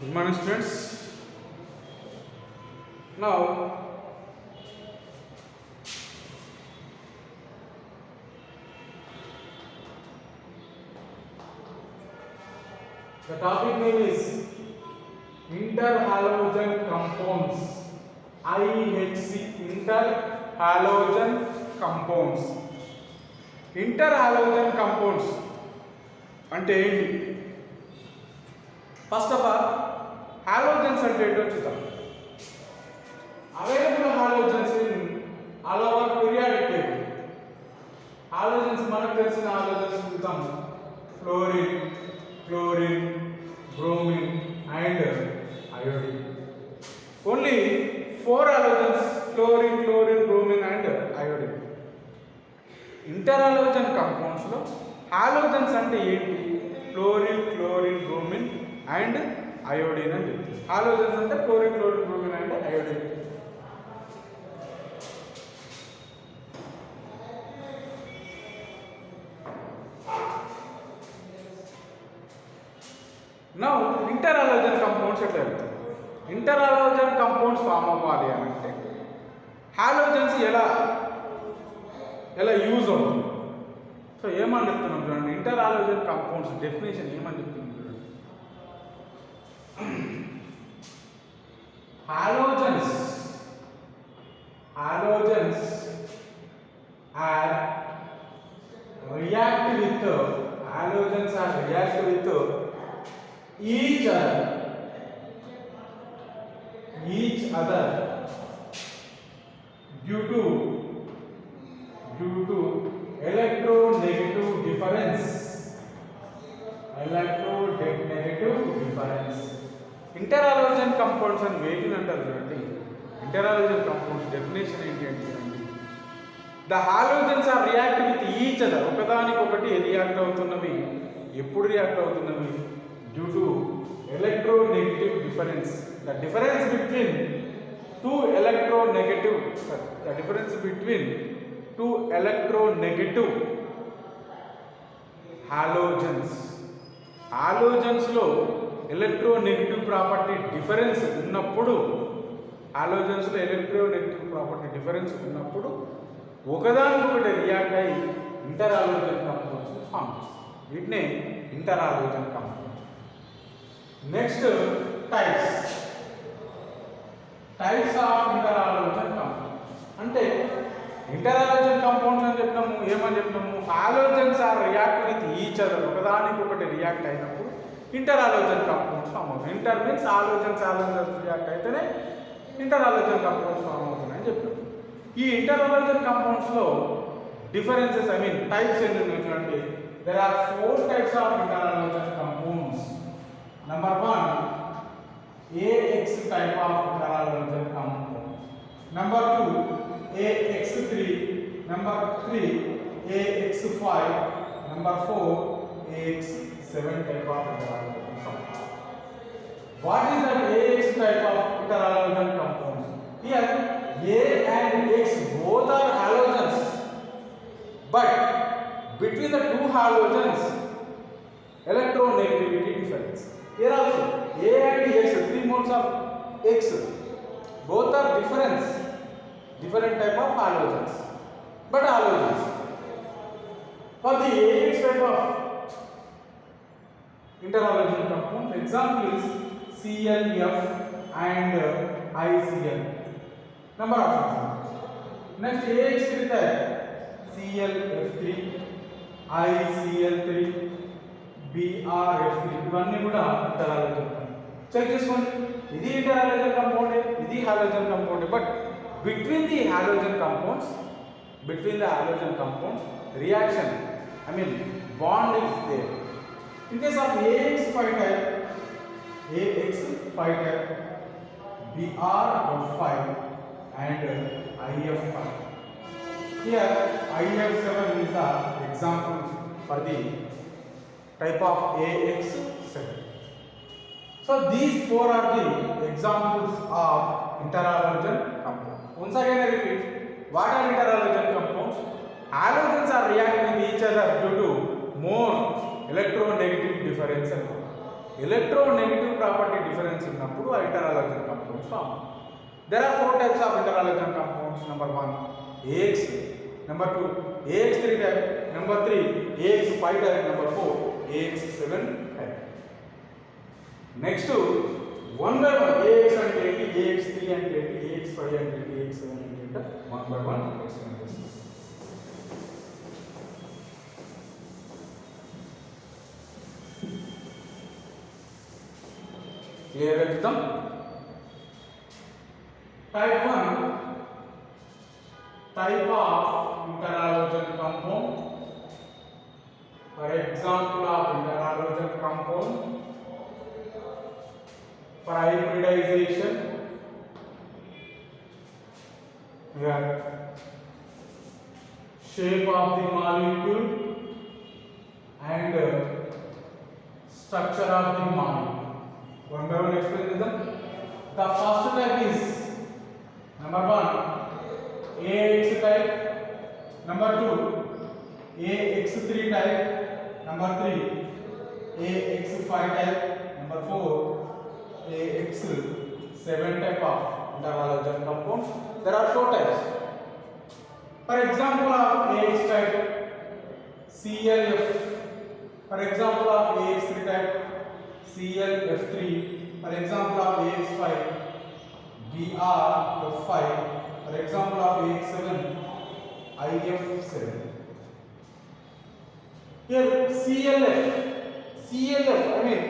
Good morning, students. Now, the topic name is interhalogen compounds. IHC, interhalogen compounds. Interhalogen compounds అంటే ఏంటి? First of all halogens అంటే ఏంటో చూద్దాం. Available halogens in all over periodic table. Halogens మనకు తెలిసిన halogens చూద్దాం. Fluorine, chlorine, bromine and iodine. Only 4 halogens: fluorine, chlorine, bromine and iodine. Interhalogen compounds లో halogens అంటే ఏంటి? Fluorine, chlorine, bromine and iodine అని చెప్తుంది. హాలోజన్స్ అంటే fluorine, chlorine, bromine and iodine. Now interhalogen compounds ఎట్లా వెళ్తాయి? ఇంటర్హాలోజన్ కంపౌండ్స్ ఫామ్ అవ్వాలి అని అంటే హాలోజన్స్ ఎలా యూజ్ అవుతుంది? సో ఏమని చెప్తున్నాం చూడండి. ఇంటర్హాలోజన్ కంపౌండ్స్ డెఫినేషన్ ఏమని చెప్తున్నాం చూడండి. Halogens are react with each other due to electronegative difference. Interhalogen compounds అని వేటిని అంటారు చూడండి. ఇంటర్హాలోజన్ కంపౌండ్స్ డెఫినేషన్ ఏంటి అంటే చూడండి. The halogens are react with each other. ఒకదానికొకటి రియాక్ట్ అవుతున్నవి. ఎప్పుడు రియాక్ట్ అవుతున్నవి? Due to electronegative difference. The difference between two electronegative halogens. హాలోజన్స్లో ఎలక్ట్రోనెగటివ్ ప్రాపర్టీ డిఫరెన్స్ ఉన్నప్పుడు, ఒకదానికొకటి రియాక్ట్ అయ్యి ఇంటర్హాలోజన్ కంపౌండ్స్ ఫామ్ చేస్తుంది. వీటినే interhalogen compounds. Next types of interhalogen compounds. అంటే ఇంటర్హాలోజన్ కంపౌండ్స్ అని చెప్పినాము. ఏమని చెప్పినాము? Halogens are react with each other. ఒకదానికొకటి రియాక్ట్ అయినప్పుడు ఇంటర్హాలోజన్ కంపౌండ్స్ ఫామ్ అవుతాయి. ఇంటర్ మీన్స్ హాలోజన్స్ రియాక్ట్ అయితేనే ఇంటర్హాలోజన్ కంపౌండ్స్ ఫామ్ అవుతున్నాయని చెప్పారు. ఈ ఇంటర్హాలోజన్ కంపౌండ్స్లో డిఫరెన్సెస్ టైప్స్ ఏంటి చూడండి. There are 4 types of interhalogen compounds. Number 1, AX type of interhalogen compound. Number 2, AX3. Number 3, AX5. Number 4, AX7 type of interhalogen compound. What is that AX type of interhalogen compounds? Here A and X both are halogens, but between the two halogens electronegativity difference. Here also A and X, 3 moles of X, both are different type of halogens, but halogens. For the AX type of interhalogen compound, example is ClF and ICl. Number of examples. Next AX3 type, ClF3, ICl3, BrF3. ఇవన్నీ కూడా ఇంటర్హాలోజన్ compound. Check చేసుకోండి. ఇది interhalogen compound, ఇది halogen compound. But between the halogen compounds reaction bond is there. In case of AX5 type, BrF5 and IF5. Here IF7 is the example for the type of AX7. So these 4 are the examples of interhalogen compounds. Once again I repeat, what are interhalogen compounds? Halogens are reacting with each other due to more electronegative difference. electronegative property difference ఉన్నప్పుడు ఆ ఇంటర్హాలోజన్ compounds form. There are 4 types of interhalogen compounds. Number 1, AX. Number 2, AX3 type. Number 3, AX5 type. Number 4, AX7 type. Next, one by one, AX and AX3 and AX5 and AX7 and one by one explain this. Clear with them? Type 1, type of interhalogen compound. For example of interhalogen compound, for hybridization, here shape of the molecule and structure of the molecule. One by one explain them. The first type is number 1, AX type. Number 2, AX3 type. Number 3, AX5 type. Number 4, AX7 type of interhalogen compounds. There are 4 types. For example of AX type, ClF. For example of AX3 type, ClF3. For example of AX5, BrF5. For example of AX7, IF7. Here ClF, I mean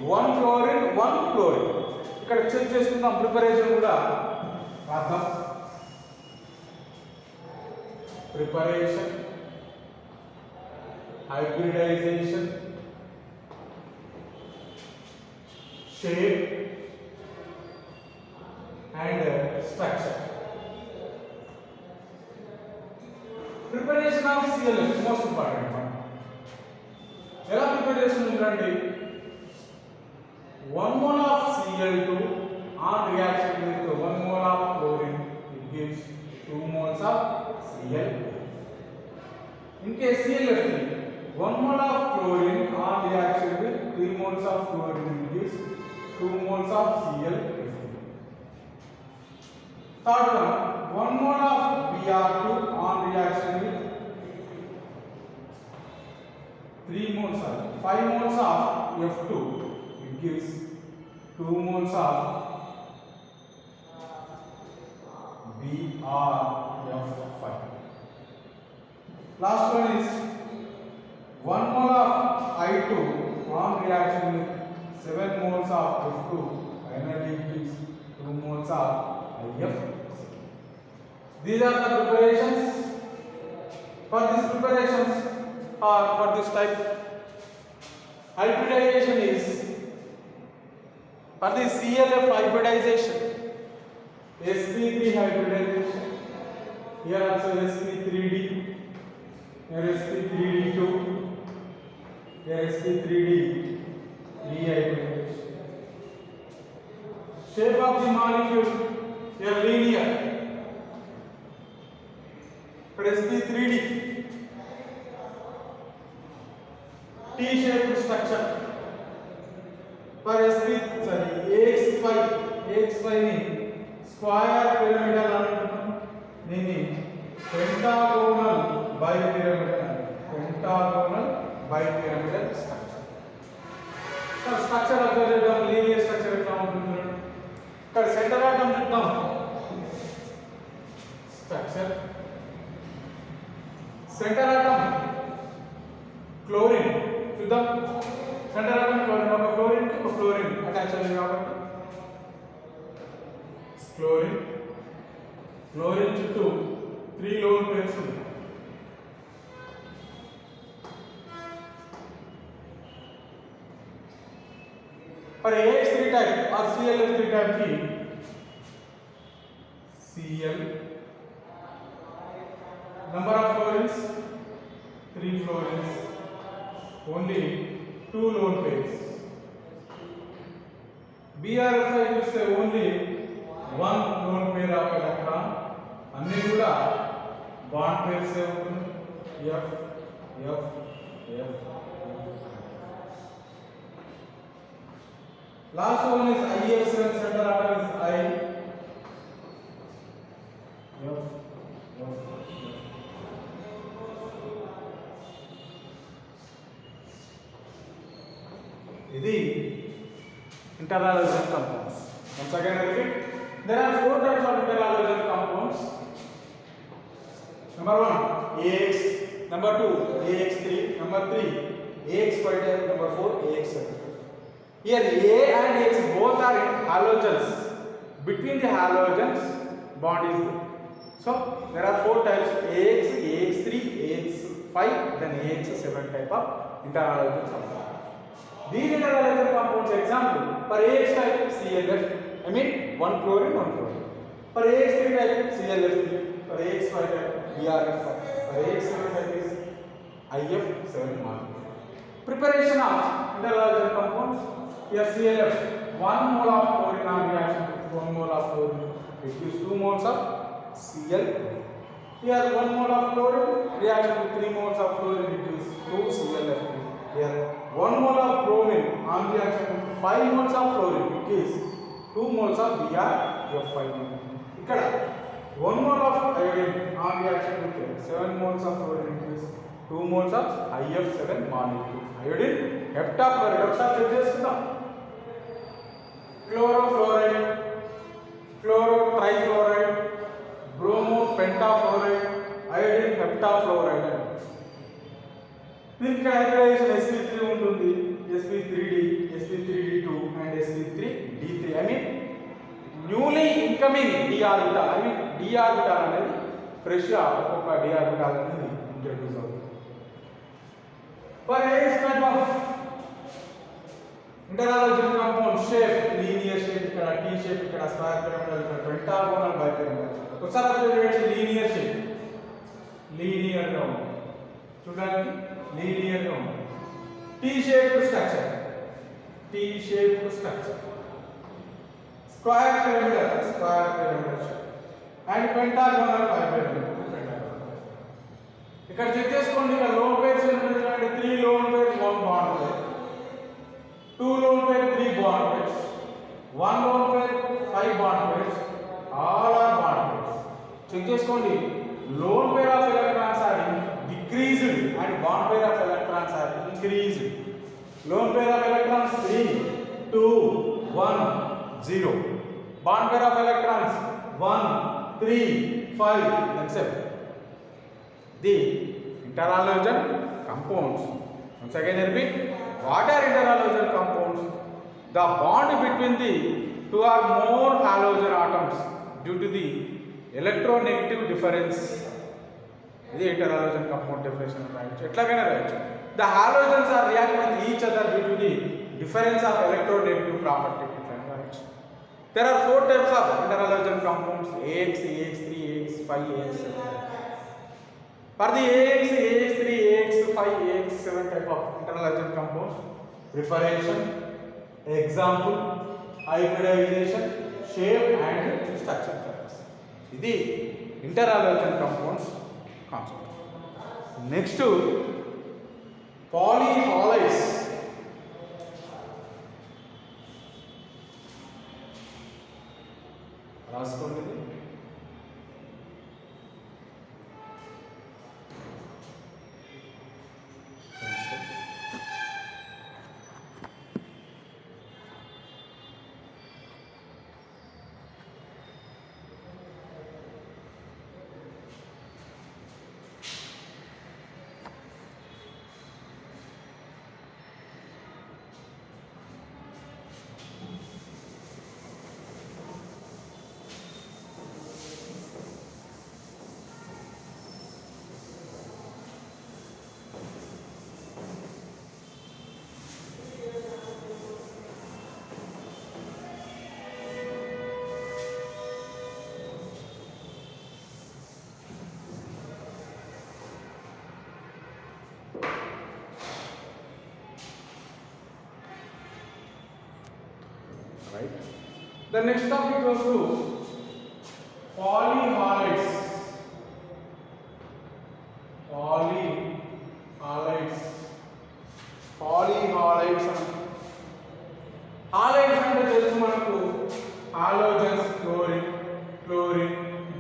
1 chlorine, 1 chlorine. ఇక్కడ check చేసుకుందాం, preparation కూడా రాద్దాం. Preparation, hybridization, shape and structure. Preparation of ClF most important one. ఎలా preparation ఉందండి? 1 mole of Cl2 on reaction with 1 mole of chlorine, it gives 2 moles of Cl. In case ClF3, 1 mole of chlorine on reaction with 3 moles of chlorine, it gives 2 moles of ClF3. Third one, 1 mole of Br2 on reaction with 3 moles of 5 moles of F2, it gives 2 moles of BrF5. Last one is 1 mole of I2 on reaction with 7 moles of F2, finally it gives 2 moles of IF. These are the preparations. For these preparations or for this type, hybridization is for the ClF hybridization, sp3 hybridization. Here also sp3d, here sp3d2, here sp3d, hybridization. Shape of the molecule, here linear. For sp3d, T-shaped structure. For AX5 ni square pyramidal antunnam, dini pentagonal bipyramidal structure. So structure observe chedam, linear structure etla untundi. Ikkada center atom chuddam. Structure, center atom chlorine చూద్దాం. Centre atom chlorine, ఒక chlorine కి ఒక fluorine attach అయ్యింది కాబట్టి chlorine చుట్టూ 3 lone pairs ఉన్నాయి. For AX3 type or ClF3 type की Cl, number of fluorines 3 fluorines, only 2 lone pairs. BrF5 చూస్తే only 1 lone pair of electron, అన్ని కూడా బాండ్ పేర్స్ ఏ ఉంటుంది. F F F. Last one is IF7 center atom is I. ఇది internal halogen compounds. Once again I repeat, there are four types of internal halogen compounds. Number 1 AX, number 2 AX3, number 3 AX5 type, number 4 AX7. Here A and X both are halogens. Between the halogens bond is there. So there are four types: AX, AX3, AX5, then AX7 type of internal halogen compounds. These internal halogen compounds, example for AX type ClF, I mean 1 chlorine 1 chlorine. For AX3 type ClF3, for AX5 type BrF5, for AX7 type is IF7 molecule. Preparation of internal halogen compounds. Here ClF, 1 mole of chlorine on reaction with 1 mole of chlorine, it gives 2 moles of Cl. Here 1 mole of chlorine reaction with 3 moles of chlorine, it gives 2 ClF3. Here 1 mole of bromine on reaction with 5 moles of fluorine, it gives 2 moles of BrF5. ఇక్కడ 1 mole of iodine on reaction with 7 moles of fluorine, it gives 2 moles of IF7 molecule. Iodine heptafluoride ఒకసారి check చేసుకుందాం. Chlorofluoride, chlorotrifluoride, bromopentafluoride, iodine heptafluoride. దీనికి hybridisation sp3 ఉంటుంది, sp3d, sp3d2 and sp3d3. I mean newly incoming d orbital, I mean d orbital అనేది fresh గా ఒక్కొక్క d orbital అనేది introduce అవుతుంది. For AX type of internal halogen compound shape, linear shape, ఇక్కడ T shape, ఇక్కడ square pyramidal, ఇక్కడ pentagonal bipyramidal. ఒకసారి చూడండి, లీనియర్ షేప్, లీనియర్ గా ఉంది, చూడండి లీనియర్ గా ఉంది. T shaped structure, T shaped structure, square pyramidal shape, and pentagonal bipyramidal. ఇక్కడ చెక్ చేసుకోండి, ఇక్కడ లోన్ పేర్స్ ఏంటంటే 3 lone pairs 1 bond pair, 2 lone pair 3 bond pairs, 1 lone pair 5 bond pairs, all are bond pairs. Check చేసుకోండి, lone pair of electrons are decreased and bond pair of electrons are increased. Lone pair of electrons 3, 2, 1, 0. Bond pair of electrons 1, 3, 5 and 7. The internal halogen compounds. Once again I repeat, what are internal halogen compounds? The bond between the two or more halogen atoms due to the electronegative difference. ఇది internal halogen compound definition రాయొచ్చు, ఎట్లాగైనా రాయొచ్చు. The halogens are react with each other due to the difference of electronegative property. There are 4 types of internal halogen compounds: AX, AX3, AX5, AX7. For the AX, AX3, AX5, AX7 type of internal halogen compounds, preparation, example, hybridization, shape and structure types. ఇది internal halogen compounds concept. Next to polyhalides. రాసుకోండి. Right. The next topic goes to polyhalides. Polyhalides. Halides అంటే తెలుసు మనకు, halogens chlorine,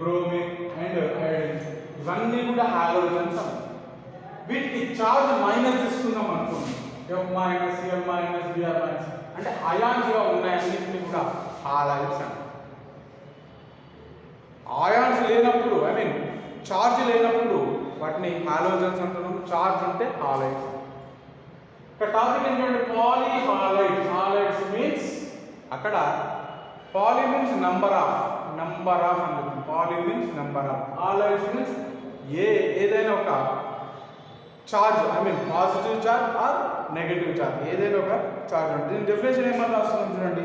bromine and iodine, ఇవన్నీ కూడా halogens అంటారు. వీటికి charge minus తీసుకుందాం అనుకోండి, F minus, Cl minus, Br minus, అంటే అయాన్స్ గా ఉన్నాయి అన్నింటినీ కూడా హాలైడ్స్ అంటారు. అయాన్స్ లేనప్పుడు, ఐ మీన్ చార్జ్ లేనప్పుడు వాటిని హాలోజన్స్ అంటున్నాం, చార్జ్ అంటే హాలైడ్స్. ఇక్కడ టాపిక్ ఏంటంటే పాలీహాలైడ్స్. హాలైడ్స్ మీన్స్ అక్కడ పాలీ మీన్స్ నంబర్ ఆఫ్ అని, poly means number of, halides means ఏదైనా ఒక charge, I mean positive charge or negative charge, ఏదైనా ఒక చార్జ్ ఉంటుంది. దీని డెఫినేషన్ ఏమన్నా రాస్తున్నాం చూడండి.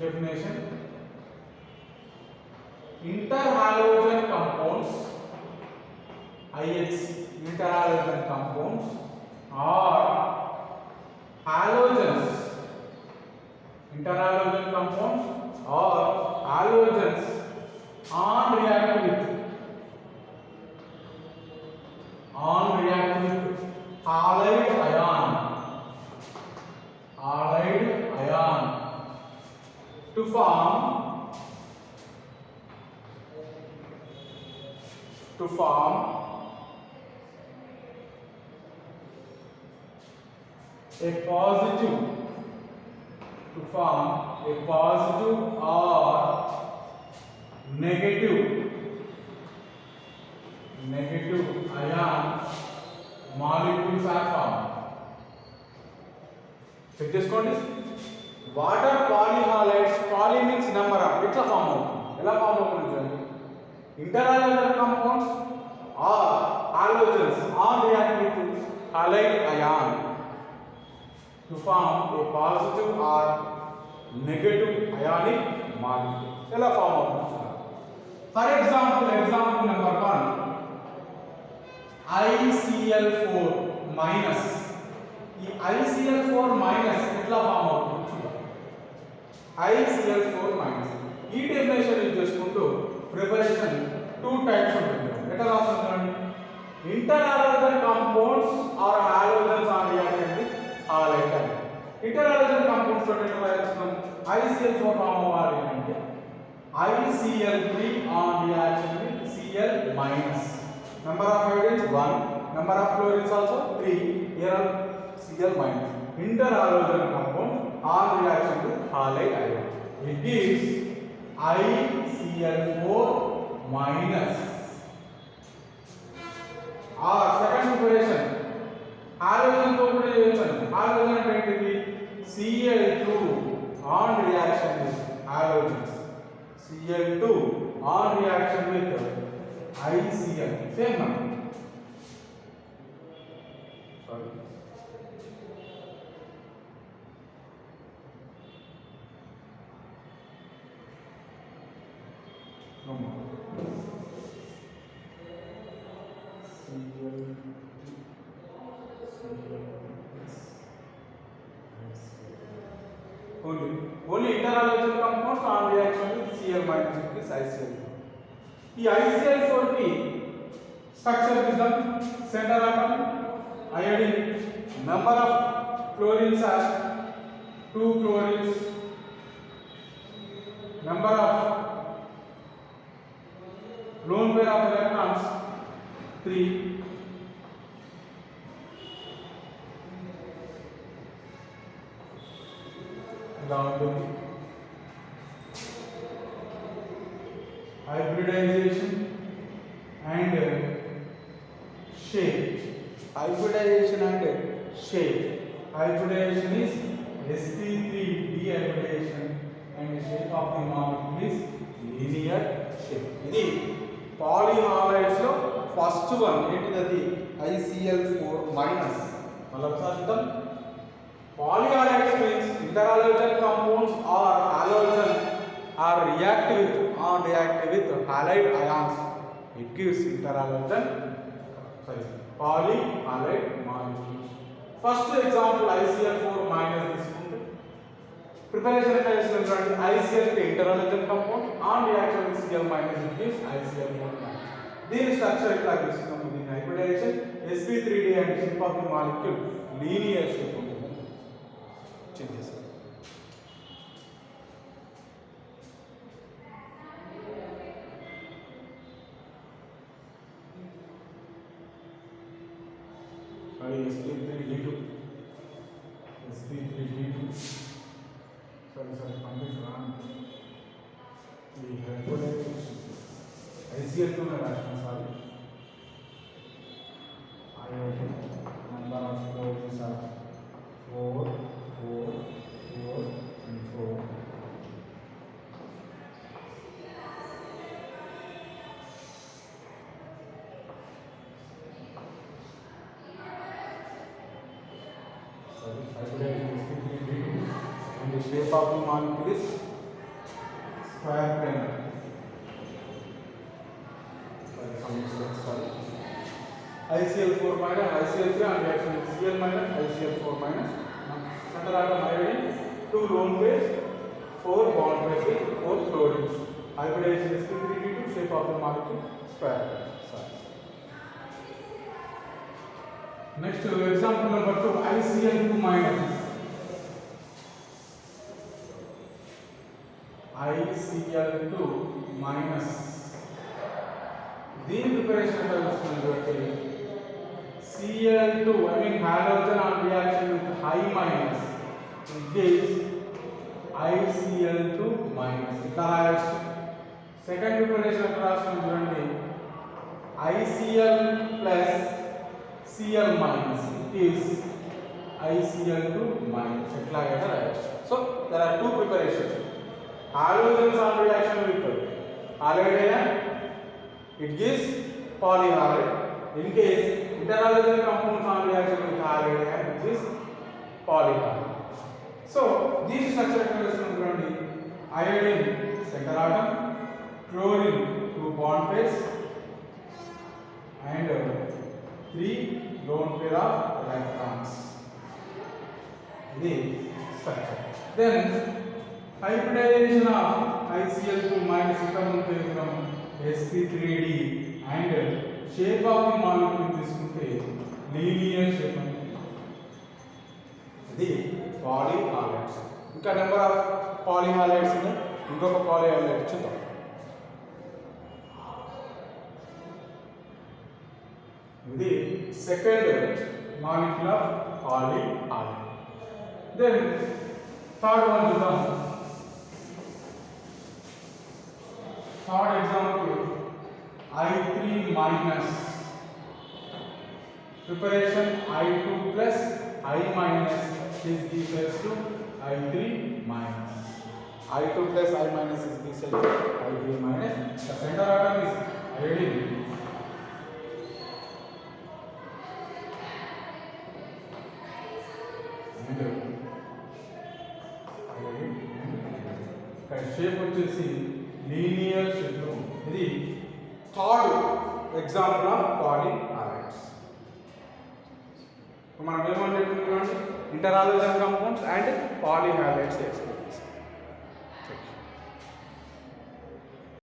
Definition: interhalogen compounds, IX, interhalogen compounds are halogens. Interhalogen compounds are halogens on react with halide ion to form a positive or negative ion molecules are formed. Check చేసుకోండి. What are polyhalides, poly means number of, ఎట్లా form అవుతుంది, ఎలా form అవుతుంది చూడండి. Interhalogen compounds or halogens are react with halide ion to form a positive or negative ionic molecule. ఎలా form అవుతుంది? For example number 1, ICl4 minus. ఈ ICl4 minus ఎట్లా form అవుతుంది చూద్దాం. ICl4 మైనస్, ఈ డెఫినేషన్ యూజ్ చేసుకుంటూ ప్రిపరేషన్ 2 టైప్స్ ఉంటుంది. ఎట్లా రాస్తున్నారండి? Interhalogen compounds are halogens on reaction with halide ion. Interhalogen compounds తోటి ఎట్లా రాస్తున్నాం? ICl4 ఫామ్ అవ్వాలి అంటే ICl3 on reaction with Cl minus. Number of iodines 1, number of chlorines also 3, here Cl minus. Interhalogen compound on reaction with halide ion, it gives ICl4 minus. Or second preparation, halogen తో కూడా చేయొచ్చు. halogen అంటే ఏంటిది? Cl2 on reaction with halogens, Cl2 on reaction with ICl, same number. Sorry, no more. Only interhalogen compounds on reaction with Cl minus is ICl. ఈ ICl4 కి structure కింద centre atom iodine, number of chlorines are 2 chlorines, number of lone pair of electrons 3, hybridization and shape. Hybridization and shape. Hybridization is sp3 dehybridization and shape of the molecule is linear shape. ఇది పాలీహాలైడ్స్ లో first one ఏంటిది? ICl4 minus. మళ్ళీ చూద్దాం. Polyhalides means interhalogen compounds or halogen are reactive with halide ions. It gives interhalogen, polyhalide molecules. First example ICl4 minus తీసుకుంటే preparation ఎట్లా చేస్తున్నారంటే ICl interhalogen compound on reaction with Cl minus it gives ICl4 minus. దీని structure ఎట్లా తీసుకున్నాము? దీని hybridization sp3d and shape of the molecule linear shape ఉంటుంది check చేస్తాం. sp3d2 sorry complete రాను ఈ ICL2 में राष्ट्र सारी number of closes are 4 and 4. Sorry, hybridization sp3d2 and the shape of the molecule is square planar. ICl4 minus ICl3 and reaction with Cl minus ICl4 minus center atom iodine 2 lone pairs 4 bond pairs with 4 chlorines. Hybridization sp3d2 shape of the molecule square. Sorry. Next example number 2 ICl2 minus దీని preparation తెలుస్తుంది. Cl2 I mean halogen on reaction with high minus it gives ICl2 minus. ఇట్లా రాయొచ్చు. Second preparation ఎట్లా రాస్తాం చూడండి ICl plus Cl minus it gives ICl2 minus. ఎట్లాగైనా రాయొచ్చు. So there are two preparations. Halogens on reaction with halide it gives polyhalide. In case interhalogen compounds on reaction with halide it gives polyhalide. So these structure equations iodine center atom, chlorine 2 bond pairs and 3 lone pair of electrons. This structure. Then hybridization of ICl2 minus from sp3d and shape of the molecule తీసుకుంటే linear shape ఇది polyhalides. ఇంకా number of polyhalides ఉన్నాయి. ఇంకొక polyhalide చూద్దాం. ఇది second molecule of polyhalide. Then third one చూద్దాం. Third example I3 minus preparation I2 plus I minus is equals to I3 minus. I2 plus I minus is equals to I3 minus. The center atom is iodine. Shape వచ్చేసి linear shape లో ఇది third example of polyhalides. మనం ఏమని చెప్పుకున్నాం ఇంటర్హాలోజన్ compounds and polyhalides.